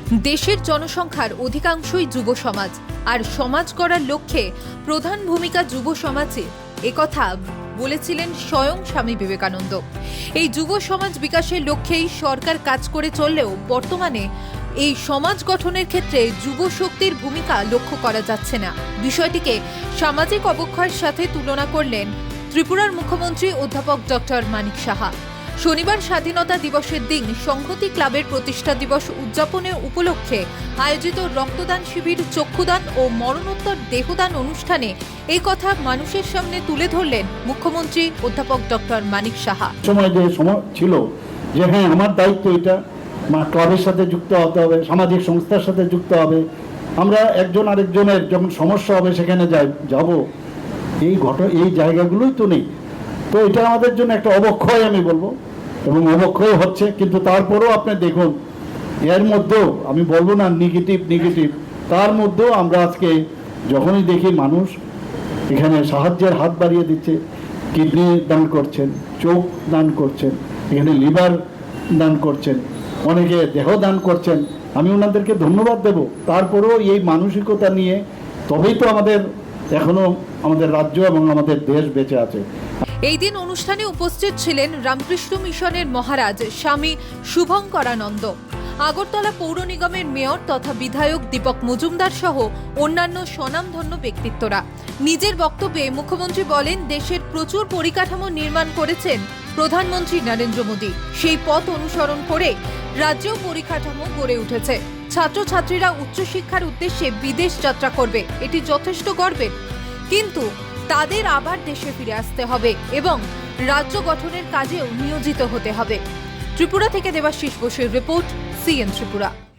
দেশের জনসংখ্যার অধিকাংশই যুব সমাজ, আর সমাজ গড়ার লক্ষ্যে প্রধান ভূমিকা যুব সমাজের, একথা বলেছিলেন স্বয়ং স্বামী বিবেকানন্দ। এই যুব সমাজ বিকাশের লক্ষ্যেই সরকার কাজ করে চললেও বর্তমানে এই সমাজ গঠনের ক্ষেত্রে যুব শক্তির ভূমিকা লক্ষ্য করা যাচ্ছে না। বিষয়টিকে সামাজিক অবক্ষয়ের সাথে তুলনা করলেন ত্রিপুরার মুখ্যমন্ত্রী অধ্যাপক ডক্টর মানিক সাহা। শনিবার স্বাধীনতা দিবসের দিন সংহতি ক্লাবের প্রতিষ্ঠা দিবস উদযাপনের উপলক্ষে আয়োজিত রক্তদান শিবির, চক্ষুদান ও মরণোত্তর দেহদান অনুষ্ঠানে এই কথা মানুষের সামনে তুলে ধরলেন মুখ্যমন্ত্রী অধ্যাপক ডক্টর মানিক সাহা। সময় ছিল যে হ্যাঁ, আমার দায়িত্ব এটা, ক্লাবের সাথে যুক্ত হতে হবে, সামাজিক সংস্থার সাথে যুক্ত হবে, আমরা একজন আরেকজনের যখন সমস্যা হবে সেখানে যাব, এই জায়গাগুলোই তো নেই। তো এটা আমাদের জন্য একটা অবক্ষয় আমি বলবো, এবং অবক্ষয় হচ্ছে। কিন্তু তারপরেও আপনি দেখুন, এর মধ্যেও আমি বলবো না নেগেটিভ, তার মধ্যেও আমরা আজকে যখনই দেখি মানুষ এখানে সাহায্যের হাত বাড়িয়ে দিচ্ছে, কিডনি দান করছেন, চোখ দান করছেন, এখানে লিভার দান করছেন, অনেকে দেহ দান করছেন, আমি ওনাদেরকে ধন্যবাদ দেব। তারপরেও এই মানসিকতা নিয়ে তবেই তো এখনো আমাদের রাজ্য এবং আমাদের দেশ বেঁচে আছে। এই দিন অনুষ্ঠানে উপস্থিত ছিলেন রামকৃষ্ণ মিশনের মহারাজ স্বামী শুভঙ্করানন্দ, আগরতলা পৌর নিগমের মেয়র তথা বিধায়ক দীপক মজুমদার সহ অন্যান্য স্বনামধন্য ব্যক্তিত্বরা। নিজের বক্তব্যে মুখ্যমন্ত্রী বলেন, দেশের প্রচুর পরিকাঠামো নির্মাণ করেছেন প্রধানমন্ত্রী নরেন্দ্র মোদী। সেই পথ অনুসরণ করে রাজ্যেও পরিকাঠামো গড়ে উঠেছে। ছাত্রছাত্রীরা উচ্চশিক্ষার উদ্দেশ্যে বিদেশ যাত্রা করবে, এটি যথেষ্ট গর্বের। কিন্তু তাদের আবার দেশে ফিরে আসতে হবে এবং রাজ্য গঠনের কাজেও নিয়োজিত হতে হবে। ত্রিপুরা থেকে দেবাশিস বসুর রিপোর্ট, সিএন ত্রিপুরা।